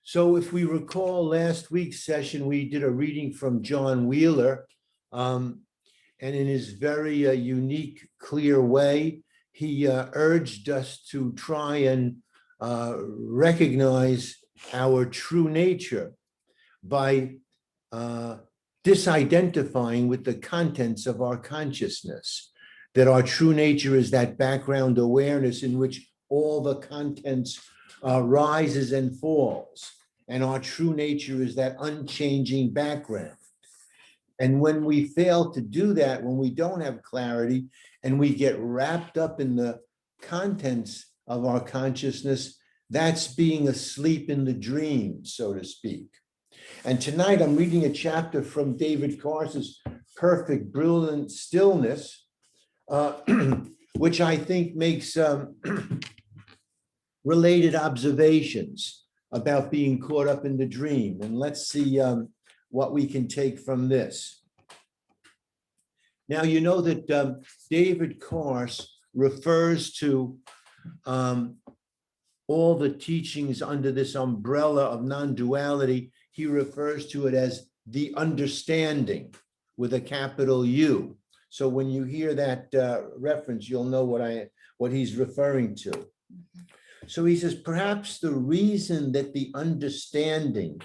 So if we recall last week's session, we did a reading from John Wheeler, and in his very unique, clear way, he urged us to try and recognize our true nature by disidentifying with the contents of our consciousness, that our true nature is that background awareness in which all the contents rises and falls. And our true nature is that unchanging background. And when we fail to do that, when we don't have clarity and we get wrapped up in the contents of our consciousness, that's being asleep in the dream, so to speak. And tonight I'm reading a chapter from David Carse's Perfect Brilliant Stillness, which I think makes related observations about being caught up in the dream. And let's see what we can take from this. Now, you know that David Carse refers to all the teachings under this umbrella of non-duality. He refers to it as the understanding with a capital U. So when you hear that reference, you'll know what he's referring to. So he says, perhaps the reason that the understanding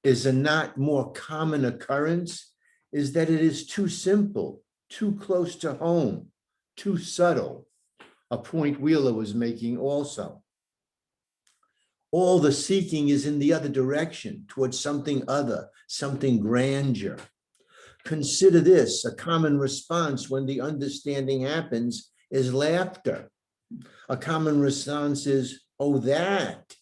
is a not more common occurrence is that it is too simple, too close to home, too subtle, a point Wheeler was making also. All the seeking is in the other direction, towards something other, something grandeur. Consider this, a common response when the understanding happens is laughter. A common response is, oh, that,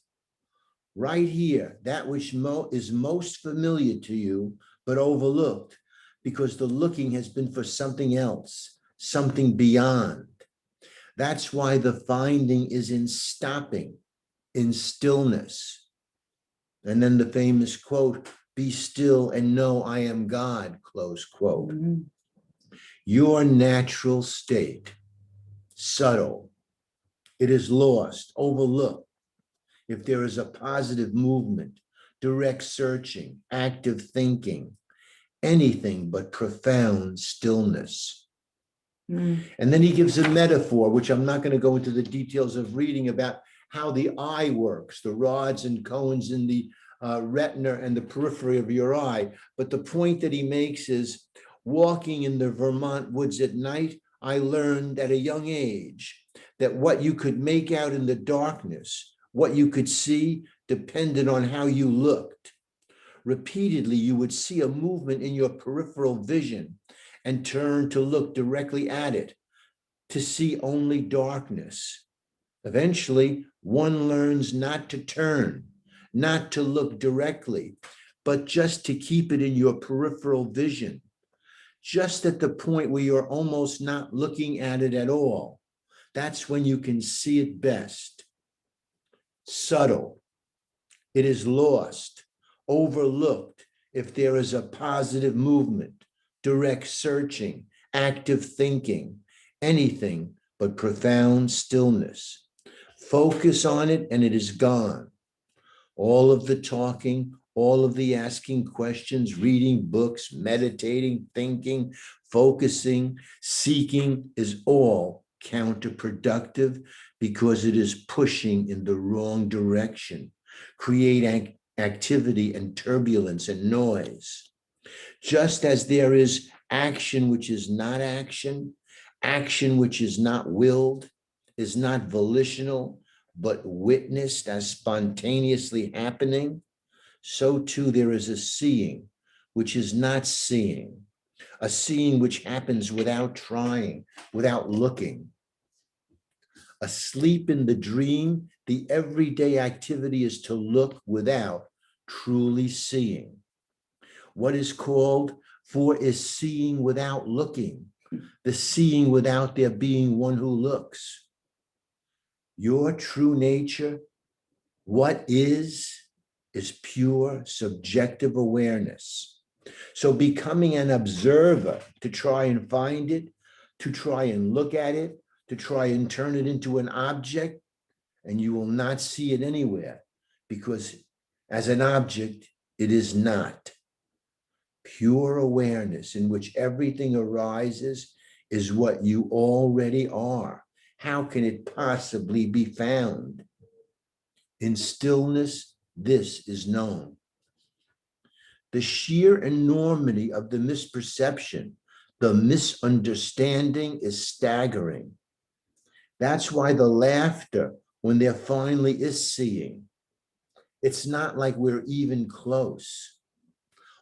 right here, that which is most familiar to you, but overlooked, because the looking has been for something else, something beyond. That's why the finding is in stopping, in stillness. And then the famous quote, be still and know I am God, close quote. Mm-hmm. Your natural state, subtle, it is lost, overlooked. If there is a positive movement, direct searching, active thinking, anything but profound stillness. Mm. And then he gives a metaphor, which I'm not going to go into the details of reading, about how the eye works, the rods and cones in the retina and the periphery of your eye. But the point that he makes is, walking in the Vermont woods at night, I learned at a young age that what you could make out in the darkness, what you could see, depended on how you looked. Repeatedly, you would see a movement in your peripheral vision and turn to look directly at it, to see only darkness. Eventually, one learns not to turn, not to look directly, but just to keep it in your peripheral vision, just at the point where you're almost not looking at it at all. That's when you can see it best. Subtle. It is lost, overlooked if there is a positive movement, direct searching, active thinking, anything but profound stillness. Focus on it and it is gone. All of the talking, all of the asking questions, reading books, meditating, thinking, focusing, seeking is all counterproductive because it is pushing in the wrong direction, create activity and turbulence and noise. Just as there is action which is not action, action which is not willed, is not volitional, but witnessed as spontaneously happening, so too there is a seeing which is not seeing, a seeing which happens without trying, without looking. Asleep in the dream, the everyday activity is to look without truly seeing. What is called for is seeing without looking, the seeing without there being one who looks. Your true nature, what is pure subjective awareness. So becoming an observer to try and find it, to try and look at it, to try and turn it into an object, and you will not see it anywhere, because As an object, it is not. Pure awareness in which everything arises is what you already are. How can it possibly be found? In stillness, this is known. The sheer enormity of the misperception, the misunderstanding is staggering. That's why the laughter, when there finally is seeing, it's not like we're even close.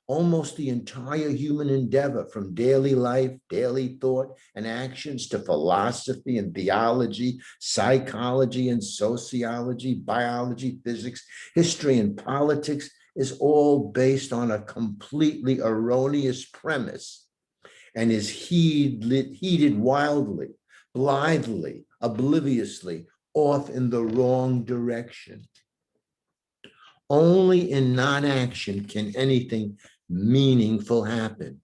Almost the entire human endeavor, from daily life, daily thought and actions, to philosophy and theology, psychology and sociology, biology, physics, history and politics, is all based on a completely erroneous premise and is heeded wildly, blithely, obliviously, off in the wrong direction. Only in non-action can anything meaningful happen.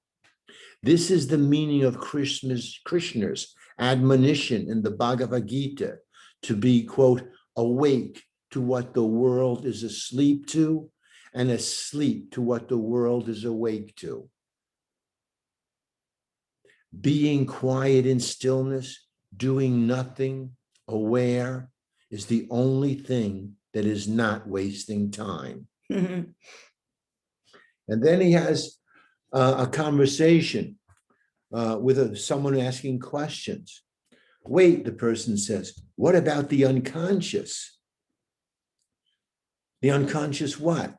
This is the meaning of Krishna's admonition in the Bhagavad Gita to be, quote, awake to what the world is asleep to and asleep to what the world is awake to. Being quiet in stillness, doing nothing, aware, is the only thing that is not wasting time. And then he has a conversation with someone asking questions. Wait, the person says, what about the unconscious? The unconscious what?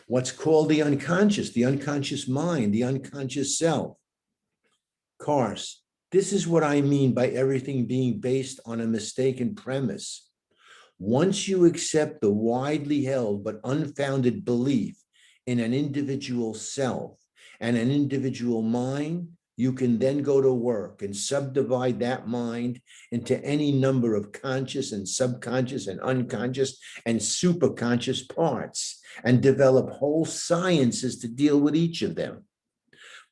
What's called the unconscious mind, the unconscious self. Carse, this is what I mean by everything being based on a mistaken premise. Once you accept the widely held but unfounded belief in an individual self and an individual mind, you can then go to work and subdivide that mind into any number of conscious and subconscious and unconscious and superconscious parts and develop whole sciences to deal with each of them.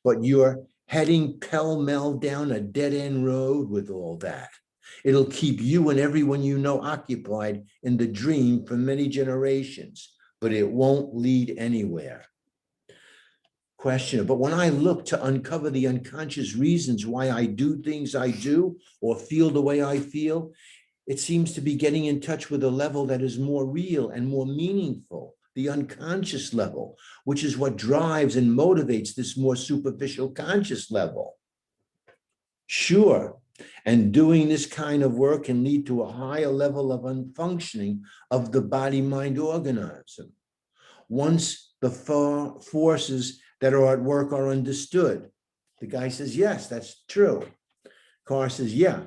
But you're heading pell-mell down a dead-end road with all that. It'll keep you and everyone you know occupied in the dream for many generations, but it won't lead anywhere. Question, but when I look to uncover the unconscious reasons why I do things I do or feel the way I feel, it seems to be getting in touch with a level that is more real and more meaningful, the unconscious level, which is what drives and motivates this more superficial conscious level. Sure, and doing this kind of work can lead to a higher level of unfunctioning of the body-mind organism. Once the forces that are at work are understood. The guy says, yes, that's true. Carse says, yeah,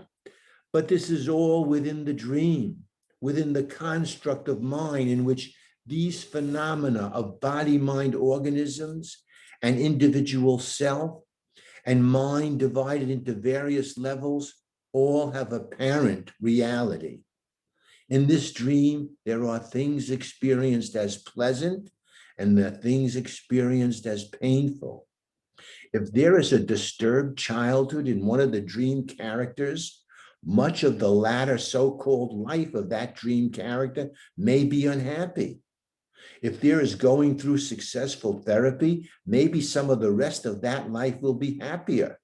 but this is all within the dream, within the construct of mind in which these phenomena of body-mind organisms and individual self and mind divided into various levels all have apparent reality. In this dream, there are things experienced as pleasant and the things experienced as painful. If there is a disturbed childhood in one of the dream characters, much of the latter so-called life of that dream character may be unhappy. If there is going through successful therapy, maybe some of the rest of that life will be happier.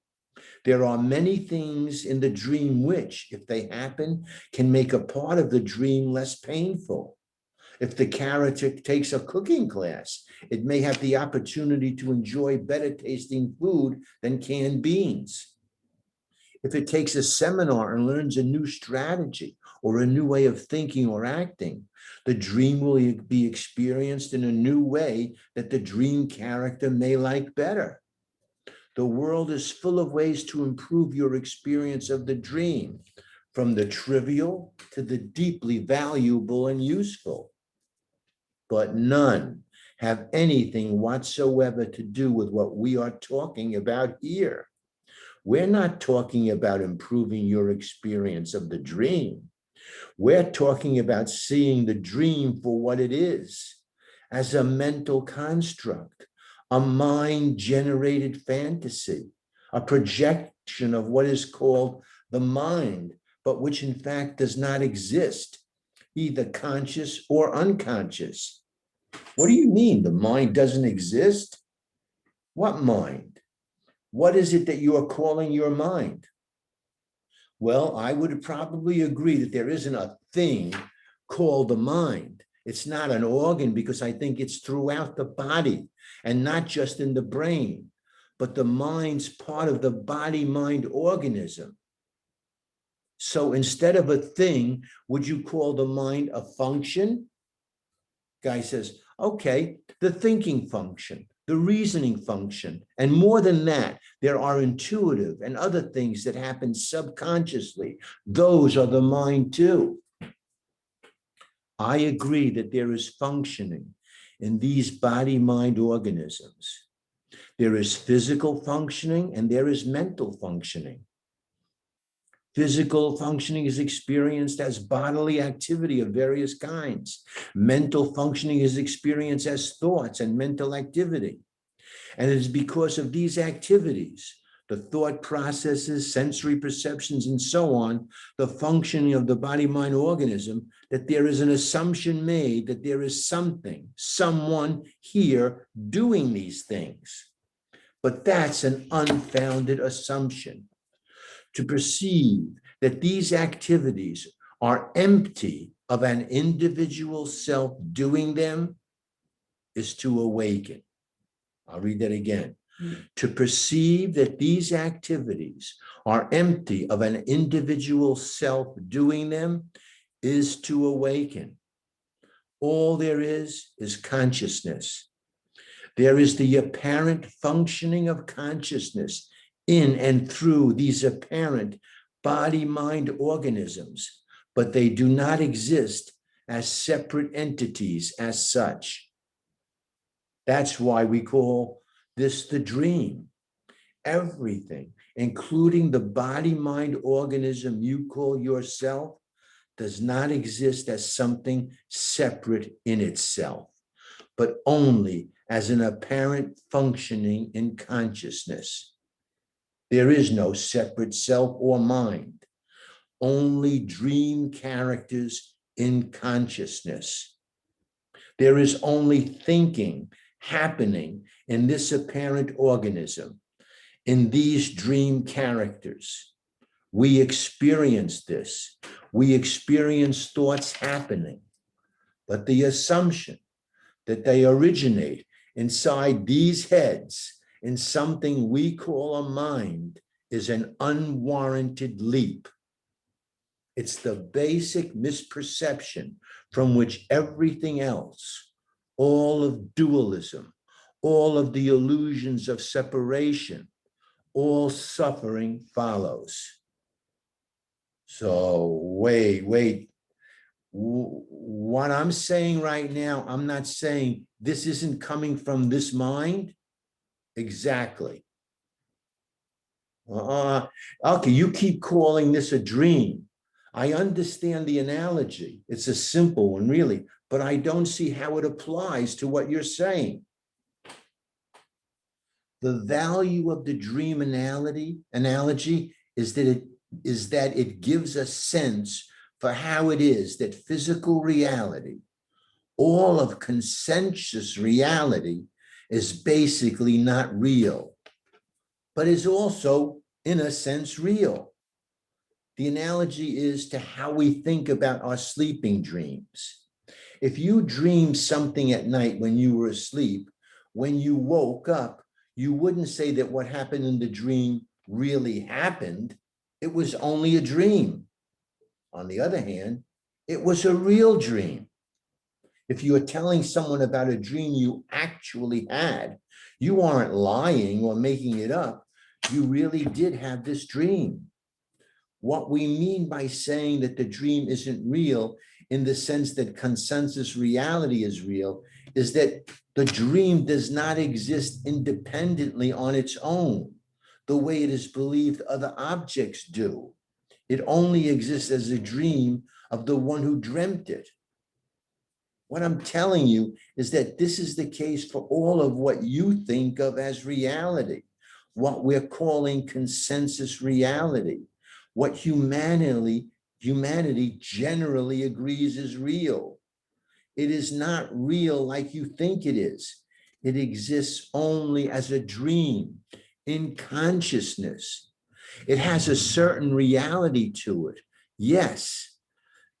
There are many things in the dream which, if they happen, can make a part of the dream less painful. If the character takes a cooking class, it may have the opportunity to enjoy better tasting food than canned beans. If it takes a seminar and learns a new strategy or a new way of thinking or acting, the dream will be experienced in a new way that the dream character may like better. The world is full of ways to improve your experience of the dream, from the trivial to the deeply valuable and useful. But none have anything whatsoever to do with what we are talking about here. We're not talking about improving your experience of the dream. We're talking about seeing the dream for what it is, as a mental construct, a mind-generated fantasy, a projection of what is called the mind, but which in fact does not exist, either conscious or unconscious. What do you mean the mind doesn't exist? What mind? What is it that you are calling your mind? Well, I would probably agree that there isn't a thing called the mind. It's not an organ because I think it's throughout the body and not just in the brain, but the mind's part of the body-mind organism. So instead of a thing, would you call the mind a function? Guy says, okay, the thinking function, the reasoning function, and more than that, there are intuitive and other things that happen subconsciously. Those are the mind too. I agree that there is functioning in these body-mind organisms. There is physical functioning and there is mental functioning. Physical functioning is experienced as bodily activity of various kinds. Mental functioning is experienced as thoughts and mental activity. And it is because of these activities, the thought processes, sensory perceptions, and so on, the functioning of the body-mind organism, that there is an assumption made that there is something, someone here doing these things. But that's an unfounded assumption. To perceive that these activities are empty of an individual self doing them is to awaken. I'll read that again. To perceive that these activities are empty of an individual self doing them is to awaken. All there is consciousness. There is the apparent functioning of consciousness in and through these apparent body-mind organisms, but they do not exist as separate entities as such. That's why we call this the dream. Everything, including the body-mind organism you call yourself, does not exist as something separate in itself, but only as an apparent functioning in consciousness. There is no separate self or mind, only dream characters in consciousness. There is only thinking happening in this apparent organism, in these dream characters. We experience this. We experience thoughts happening, but the assumption that they originate inside these heads in something we call a mind is an unwarranted leap. It's the basic misperception from which everything else, all of dualism, all of the illusions of separation, all suffering follows. So wait. What I'm saying right now, I'm not saying this isn't coming from this mind. Exactly. Okay, you keep calling this a dream. I understand the analogy. It's a simple one, really, but I don't see how it applies to what you're saying. The value of the dream analogy is that it gives a sense for how it is that physical reality, all of consensus reality, is basically not real, but is also, in a sense, real. The analogy is to how we think about our sleeping dreams. If you dreamed something at night when you were asleep, when you woke up, you wouldn't say that what happened in the dream really happened. It was only a dream. On the other hand, it was a real dream. If you are telling someone about a dream you actually had, you aren't lying or making it up. You really did have this dream. What we mean by saying that the dream isn't real in the sense that consensus reality is real is that the dream does not exist independently on its own, the way it is believed other objects do. It only exists as a dream of the one who dreamt it. What I'm telling you is that this is the case for all of what you think of as reality, what we're calling consensus reality, what humanity generally agrees is real. It is not real like you think it is. It exists only as a dream in consciousness. It has a certain reality to it. Yes,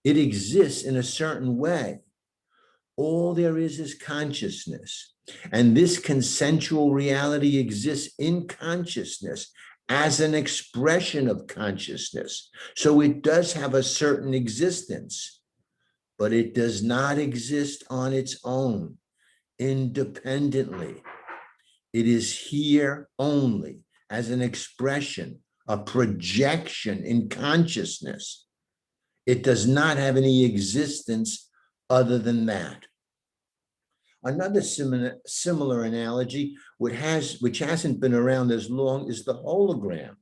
it exists in a certain way. All there is consciousness. And this consensual reality exists in consciousness as an expression of consciousness. So it does have a certain existence, but it does not exist on its own, independently. It is here only as an expression, a projection in consciousness. It does not have any existence other than that. Another similar analogy, which hasn't been around as long, is the hologram.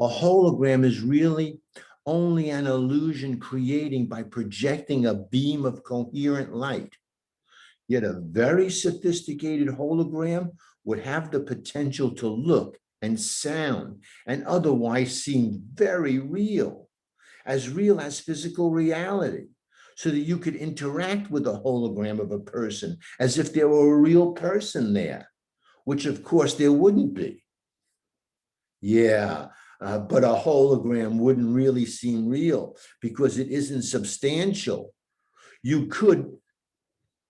A hologram is really only an illusion creating by projecting a beam of coherent light. Yet a very sophisticated hologram would have the potential to look and sound and otherwise seem very real as physical reality, so that you could interact with a hologram of a person as if there were a real person there, which of course there wouldn't be. Yeah, but a hologram wouldn't really seem real because it isn't substantial. You could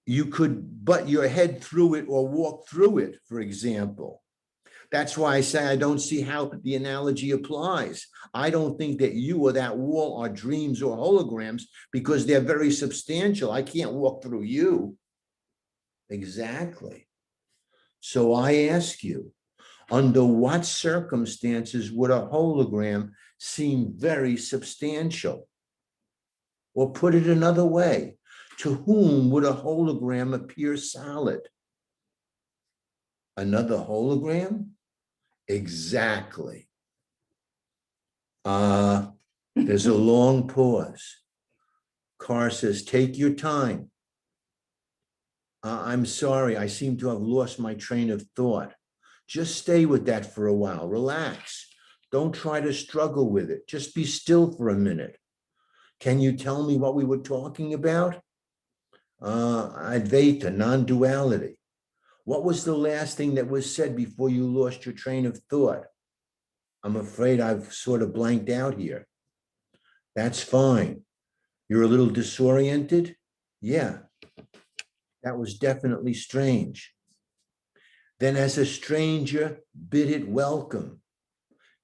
butt your head through it or walk through it, for example. That's why I say I don't see how the analogy applies. I don't think that you or that wall are dreams or holograms because they're very substantial. I can't walk through you. Exactly. So I ask you, under what circumstances would a hologram seem very substantial? Or put it another way, to whom would a hologram appear solid? Another hologram? Exactly. There's a long pause. Carse says, take your time. I'm sorry, I seem to have lost my train of thought. Just stay with that for a while. Relax. Don't try to struggle with it. Just be still for a minute. Can you tell me what we were talking about? Advaita, non-duality. What was the last thing that was said before you lost your train of thought? I'm afraid I've sort of blanked out here. That's fine. You're a little disoriented? Yeah, that was definitely strange. Then as a stranger, bid it welcome.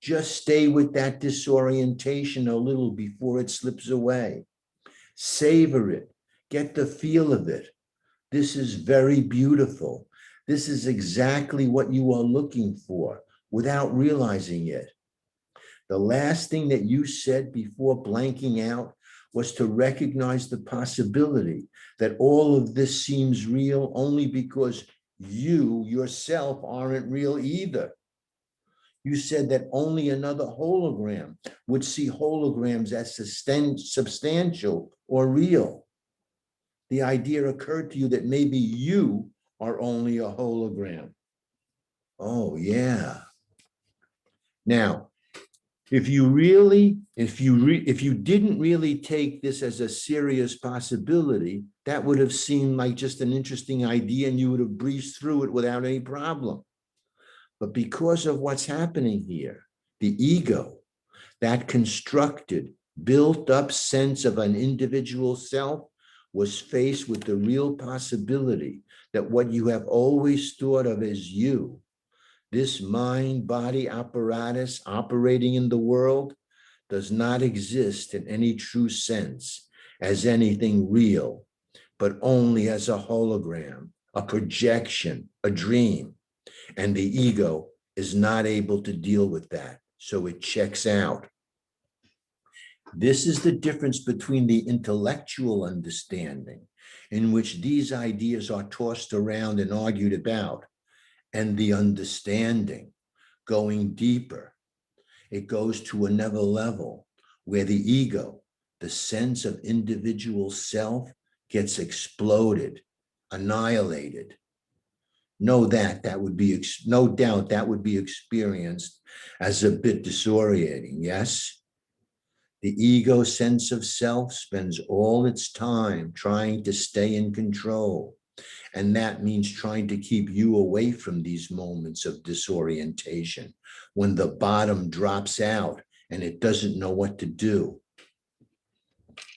Just stay with that disorientation a little before it slips away. Savor it. Get the feel of it. This is very beautiful. This is exactly what you are looking for without realizing it. The last thing that you said before blanking out was to recognize the possibility that all of this seems real only because you yourself aren't real either. You said that only another hologram would see holograms as substantial or real. The idea occurred to you that maybe you are only a hologram. Oh, yeah. Now, if you didn't really take this as a serious possibility, that would have seemed like just an interesting idea and you would have breezed through it without any problem. But because of what's happening here, the ego, that constructed, built up sense of an individual self, was faced with the real possibility that what you have always thought of as you, this mind-body apparatus operating in the world, does not exist in any true sense as anything real, but only as a hologram, a projection, a dream. And the ego is not able to deal with that, so it checks out. This is the difference between the intellectual understanding, in which these ideas are tossed around and argued about, and the understanding, going deeper. It goes to another level where the ego, the sense of individual self, gets exploded, annihilated. No doubt that would be experienced as a bit disorienting, yes? The ego sense of self spends all its time trying to stay in control. And that means trying to keep you away from these moments of disorientation when the bottom drops out and it doesn't know what to do.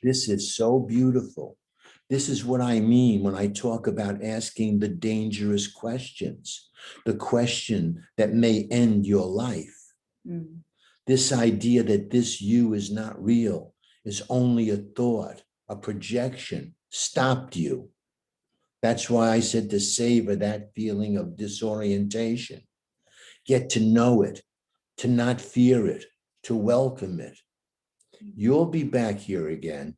This is so beautiful. This is what I mean when I talk about asking the dangerous questions, the question that may end your life. Mm. This idea that this you is not real, is only a thought, a projection, stopped you. That's why I said to savor that feeling of disorientation. Get to know it, to not fear it, to welcome it. You'll be back here again.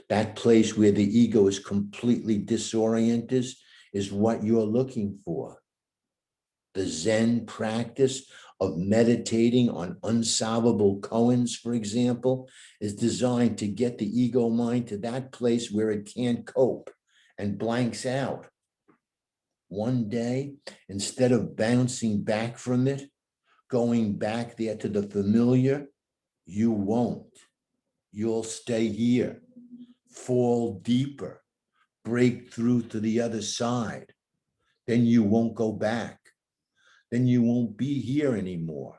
That place where the ego is completely disoriented is what you're looking for. The Zen practice of meditating on unsolvable koans, for example, is designed to get the ego mind to that place where it can't cope and blanks out. One day, instead of bouncing back from it, going back there to the familiar, you won't. You'll stay here, fall deeper, break through to the other side. Then you won't go back. Then you won't be here anymore.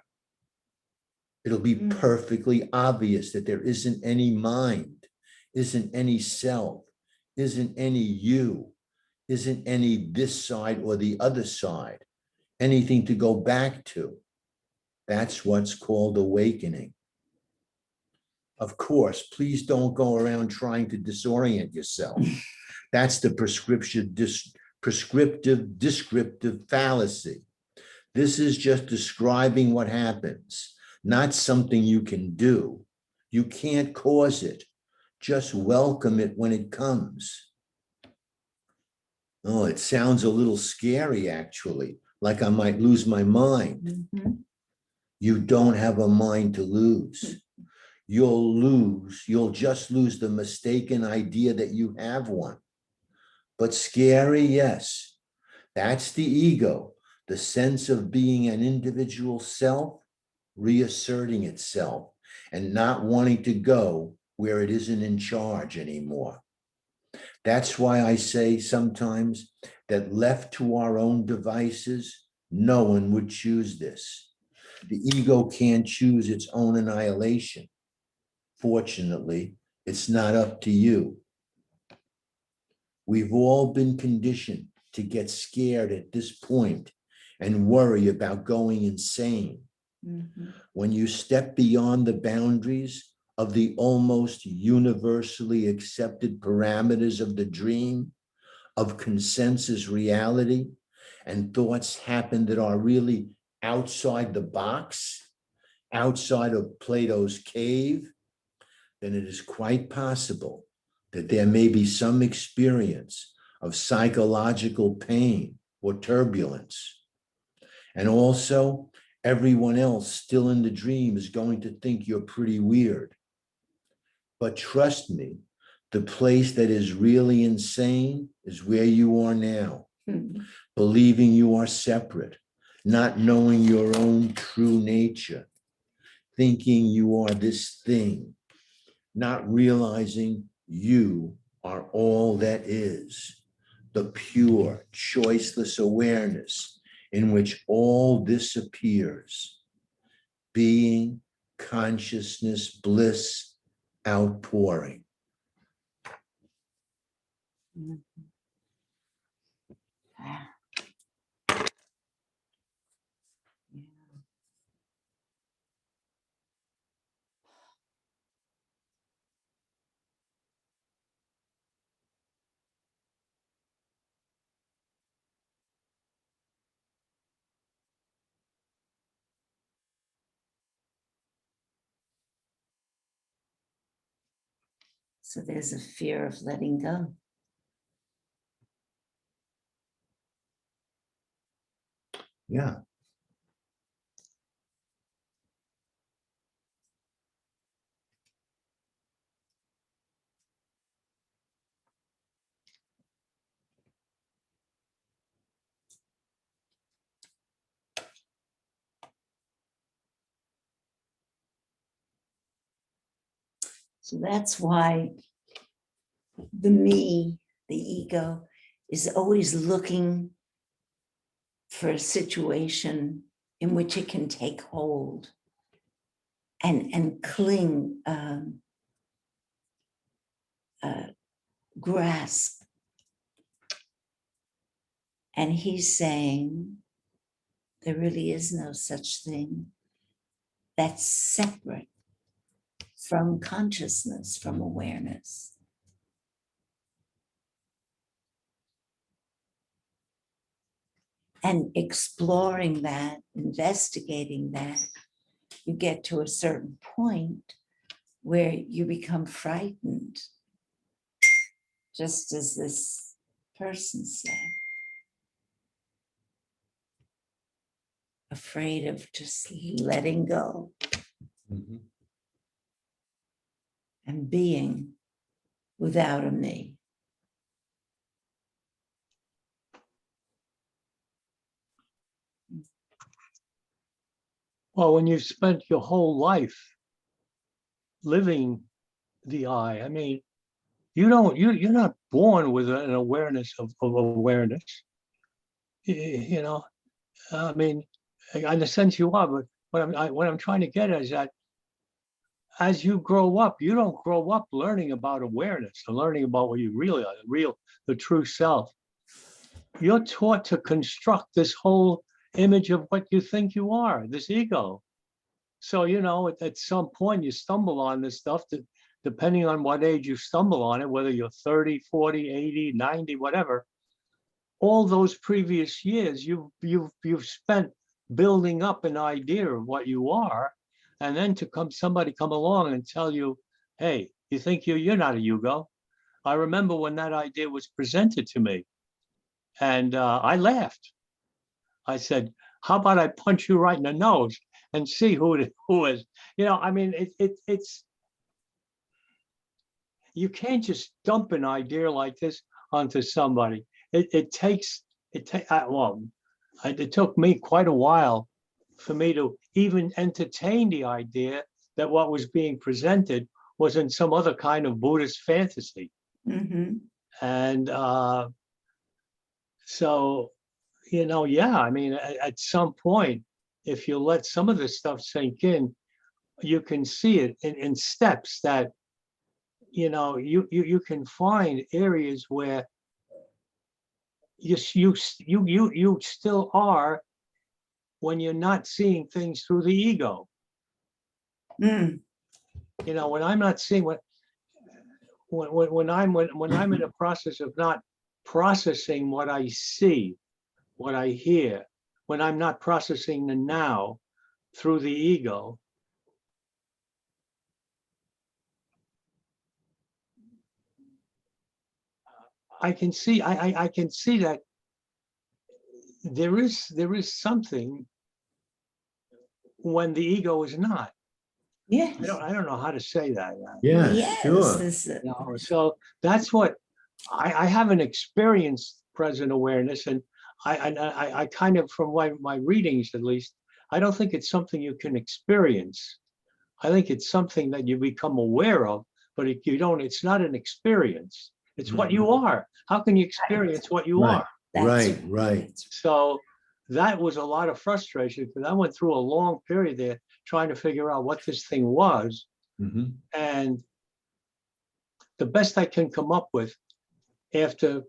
It'll be perfectly obvious that there isn't any mind, isn't any self, isn't any you, isn't any this side or the other side, anything to go back to. That's what's called awakening. Of course, please don't go around trying to disorient yourself. That's the prescriptive, descriptive fallacy. This is just describing what happens, not something you can do. You can't cause it. Just welcome it when it comes. Oh, it sounds a little scary, actually, like I might lose my mind. Mm-hmm. You don't have a mind to lose. You'll just lose the mistaken idea that you have one. But scary, yes. That's the ego, the sense of being an individual self, reasserting itself and not wanting to go where it isn't in charge anymore. That's why I say sometimes that left to our own devices, no one would choose this. The ego can't choose its own annihilation. Fortunately, it's not up to you. We've all been conditioned to get scared at this point and worry about going insane. Mm-hmm. When you step beyond the boundaries of the almost universally accepted parameters of the dream, of consensus reality, and thoughts happen that are really outside the box, outside of Plato's cave, then it is quite possible that there may be some experience of psychological pain or turbulence. And also, everyone else still in the dream is going to think you're pretty weird. But trust me, the place that is really insane is where you are now, believing you are separate, not knowing your own true nature, thinking you are this thing, not realizing you are all that is, the pure, choiceless awareness in which all this appears, being, consciousness, bliss, outpouring. So there's a fear of letting go. Yeah. So that's why the me, the ego, is always looking for a situation in which it can take hold and cling, grasp. And he's saying there really is no such thing that's separate from consciousness, from awareness. And exploring that, investigating that, you get to a certain point where you become frightened, just as this person said. Afraid of just letting go Mhm. and being without a me. Well, when you've spent your whole life living the I mean, you're not born with an awareness of awareness. You know, I mean, in a sense you are, but what I'm trying to get at is that as you grow up, you don't grow up learning about awareness or learning about what you really are, the true self. You're taught to construct this whole image of what you think you are, this ego. So, you know, at some point you stumble on this stuff that, depending on what age you stumble on it, whether you're 30, 40, 80, 90, whatever, all those previous years you've spent building up an idea of what you are, and then to somebody come along and tell you, hey, you think you're not a ego. I remember when that idea was presented to me, and I laughed. I said, how about I punch you right in the nose and see who is, you know, I mean, it's, you can't just dump an idea like this onto somebody. It took me quite a while for me to even entertain the idea that what was being presented was in some other kind of Buddhist fantasy. Mm-hmm. And so, you know, yeah, I mean, at some point, if you let some of this stuff sink in, you can see it in steps that, you know, you can find areas where you still are when you're not seeing things through the ego. Mm. You know, when I'm not seeing when I'm in a process of not processing what I see, what I hear, when I'm not processing the now through the ego, I can see that there is something when the ego is not. Yes. I don't know how to say that. Yeah, Yes. sure. You know, so that's what I haven't experienced present awareness, and I kind of, from my readings at least, I don't think it's something you can experience. I think it's something that you become aware of, but you don't. It's not an experience. It's what you are. How can you experience what you Right. are? Right, right. So that was a lot of frustration, because I went through a long period there trying to figure out what this thing was. Mhm. And the best I can come up with, after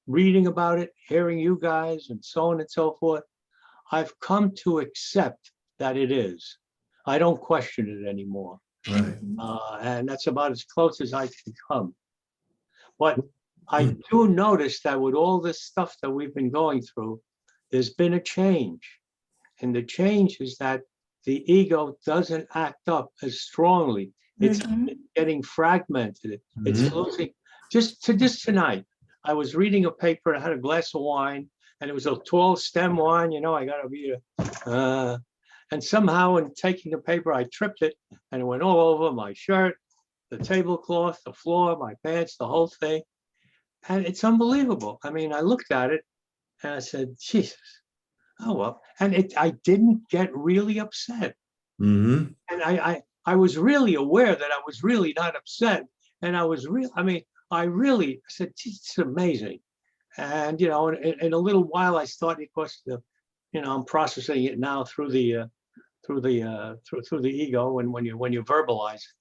reading about it, hearing you guys, and so on and so forth, I've come to accept that it is. I don't question it anymore. Right. And that's about as close as I can come. But I do notice that with all this stuff that we've been going through, there's been a change. And the change is that the ego doesn't act up as strongly. It's getting fragmented. It's losing. Just tonight, I was reading a paper. I had a glass of wine, and it was a tall stem wine. You know, I got to be and somehow in taking the paper, I tripped it, and it went all over my shirt, the tablecloth, the floor, my pants, the whole thing. And it's unbelievable. I mean, I looked at it and I said, Jesus, oh well. And I didn't get really upset. Mhm. And I was really aware that I was really not upset. And I was real, I said, it's amazing. And, in a little while I started, of course, I'm processing it now through the ego and when you verbalize it.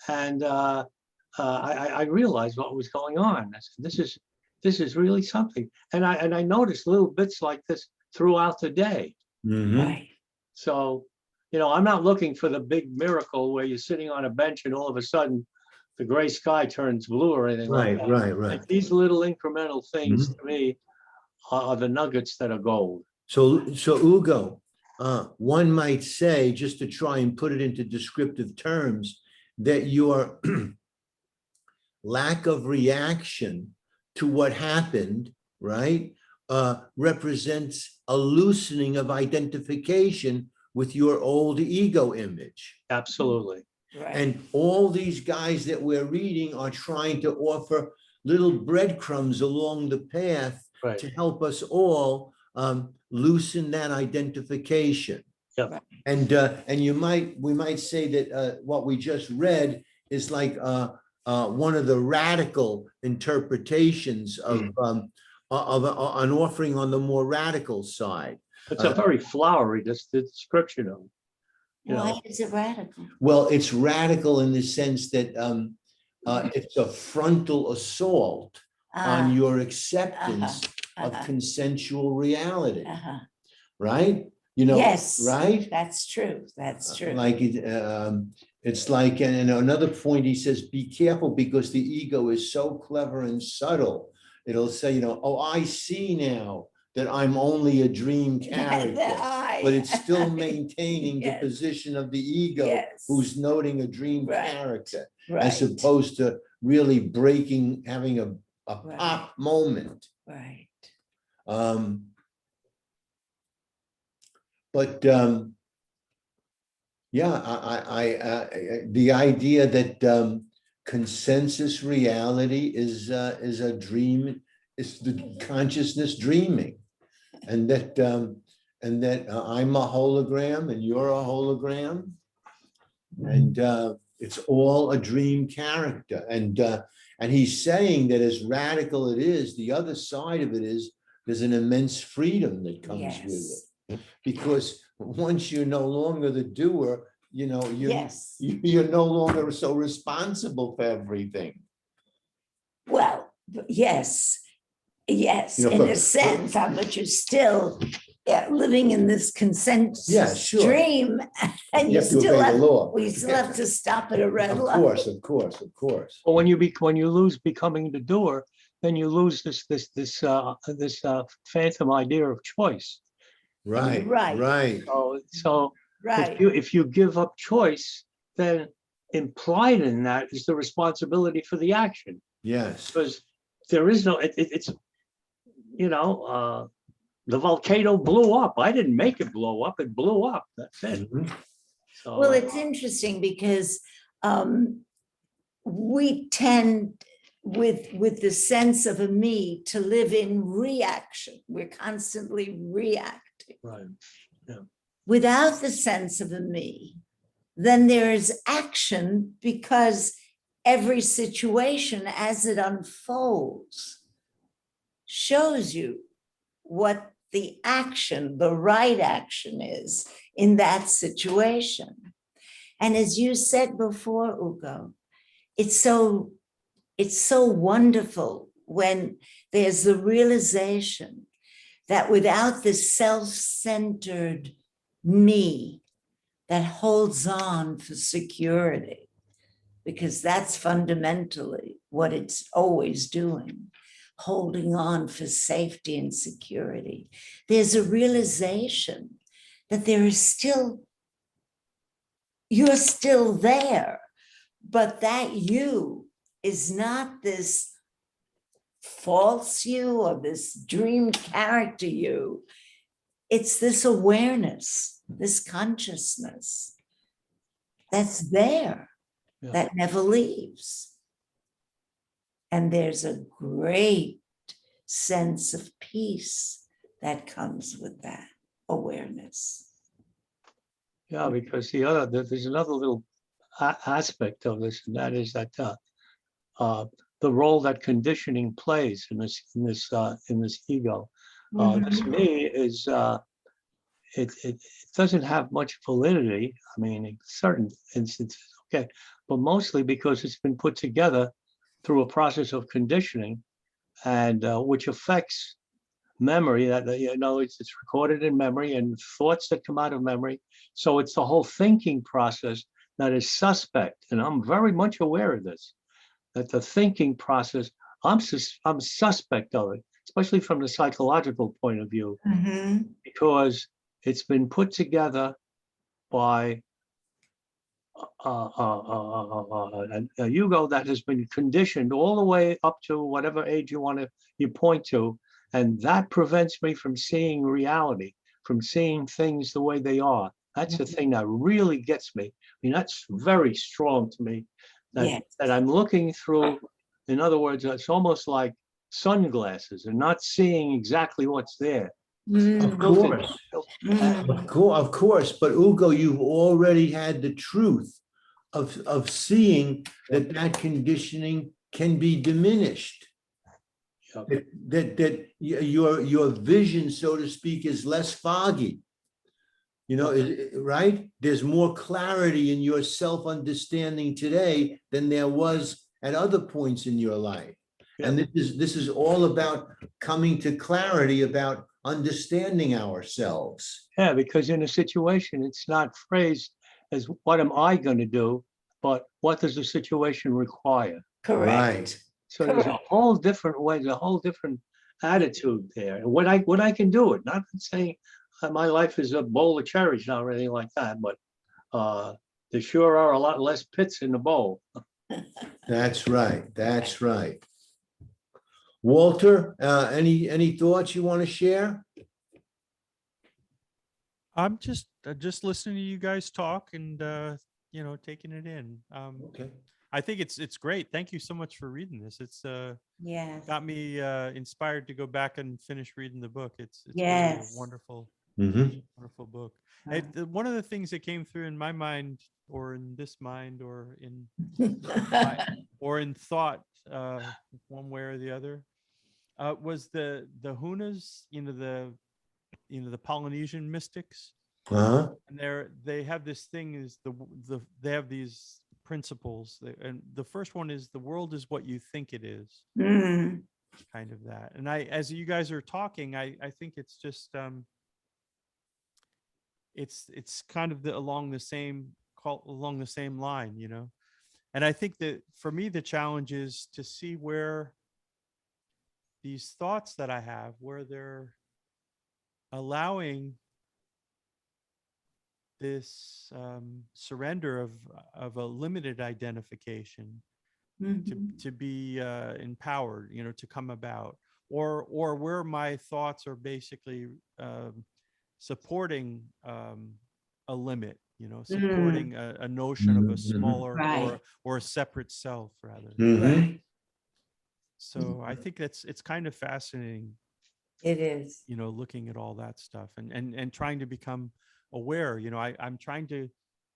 And I realized what was going on. I said, this is really something. And I noticed little bits like this throughout the day. Mhm. Right. So, I'm not looking for the big miracle where you're sitting on a bench and all of a sudden the gray sky turns blue or anything like that. Right. Like these little incremental things Mhm. to me are the nuggets that are gold. So Ugo, one might say, just to try and put it into descriptive terms, that your lack of reaction to what happened, right, represents a loosening of identification with your old ego image. Absolutely. Right. And all these guys that we're reading are trying to offer little breadcrumbs along the path Right. to help us all loosen that identification. Yep. And we might say that what we just read is like one of the radical interpretations of an offering on the more radical side. It's a very flowery description of, Why is it radical? Well, it's radical in the sense that it's a frontal assault on your acceptance of consensual reality, right? Yes, right? That's true. That's true. Like it's like, and another point he says, be careful because the ego is so clever and subtle. It'll say, oh, I see now that I'm only a dream character, but it's still maintaining the Yes. position of the ego Yes. who's noting a dream Right. character, Right. as opposed to really breaking, having a Right. pop moment. Right. But yeah, the idea that consensus reality is a dream, is the consciousness dreaming, and that I'm a hologram and you're a hologram, and it's all a dream character, and he's saying that as radical it is, the other side of it is there's an immense freedom that comes with it. Yes. Because once you're no longer the doer, Yes. you're no longer so responsible for everything. Well, yes. Yes, in a sense, but you're still living in this consensus dream, and you still have to stop at a red light. Of course. But when you lose becoming the doer, then you lose this phantom idea of choice. Right. So right. if you give up choice, then implied in that is the responsibility for the action. Yes. Because there is no, it's the volcano blew up. I didn't make it blow up. It blew up. That's it. Mhm. So, Well, it's interesting because we tend with the sense of a me to live in reaction. We're constantly reacting. right. Without the sense of a me, then there is action, because every situation as it unfolds shows you what the action, the right action is in that situation. And as you said before, Ugo, it's so wonderful when there's the realization that without the self-centered me that holds on for security, because that's fundamentally what it's always doing, holding on for safety and security, there's a realization that you're still there, but that you is not this false you or this dream character you. It's this awareness, this consciousness that's there, that never leaves. And there's a great sense of peace that comes with that awareness. Yeah, because there's another little aspect of this, and that is that the role that conditioning plays in this ego. This Mhm. me is it doesn't have much validity. I mean, in certain instances, okay, but mostly because it's been put together through a process of conditioning, and which affects memory. That it's recorded in memory and thoughts that come out of memory. So it's the whole thinking process that is suspect, and I'm very much aware of this. That the thinking process, I'm suspect of it, especially from the psychological point of view, Mhm. because it's been put together by a ego that has been conditioned all the way up to whatever age you point to, and that prevents me from seeing reality, from seeing things the way they are. That's the thing that really gets me. I mean, that's very strong to me. Yes. That I'm looking through. In other words, it's almost like sunglasses and not seeing exactly what's there. Of course. Mhm. Of course, but Ugo, you've already had the truth of seeing that that conditioning can be diminished. Yep. That your vision, so to speak, is less foggy. You know, right? There's more clarity in your self-understanding today than there was at other points in your life. And this is all about coming to clarity about understanding ourselves. Yeah, because in a situation, it's not phrased as what am I going to do, but what does the situation require? Correct. Right. So there's a whole different way, there's a whole different attitude there. And what I can do it, not saying my life is a bowl of cherries now or anything like that, but there sure are a lot less pits in the bowl. That's right. That's right. Walter, any thoughts you want to share? I'm just listening to you guys talk and taking it in. Okay. I think it's great. Thank you so much for reading this. It's Yes. got me inspired to go back and finish reading the book. It's really a Yes. wonderful Mm-hmm. wonderful book. One of the things that came through in my mind, or in this mind, or in thought, one way or the other, was the Hunas, the Polynesian mystics. Uh-huh. And they have this thing is they have these principles, and the first one is the world is what you think it is. Mm. Kind of that. And as you guys are talking, I think it's just it's kind of along the same line. And I think that for me the challenge is to see where these thoughts that I have, where they're allowing this surrender of a limited identification Mhm. to be empowered, to come about, or where my thoughts are basically supporting a limit, supporting a notion of a smaller Right. or a separate self rather. Mm-hmm. So I think it's kind of fascinating, It is. looking at all that stuff and trying to become aware. I'm trying to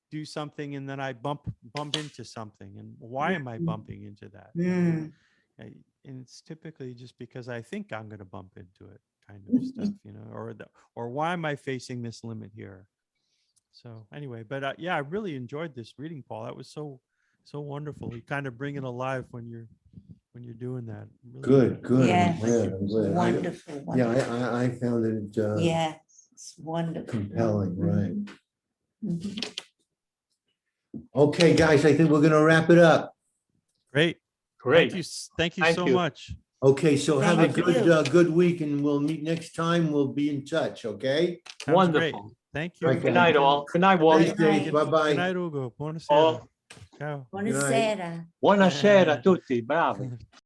do something and then I bump into something, and why am I bumping into that? Mm. And it's typically just because I think I'm going to bump into it, kind of stuff, or why am I facing this limit here? So anyway, but yeah, I really enjoyed this reading, Paul. That was so wonderful. You kind of bring it alive when you're doing that. Really Good, good. Yes. I'm glad. Wonderful. Yeah, Wonderful. I found it Yes. It's wonderful. compelling, right? Mhm. Okay, guys, I think we're gonna wrap it up. great. Great. Thank you Thank so you. much. Okay, so have a Thank good you. good week, and we'll meet next time. We'll be in touch, okay? Sounds great. Wonderful. Thank you. Right, Good night, all. Good night, Good Walter. night. Stay safe. Good Bye-bye. night, Ugo. Buonasera. Oh, Ciao. Buonasera. buonasera a tutti. Bravi.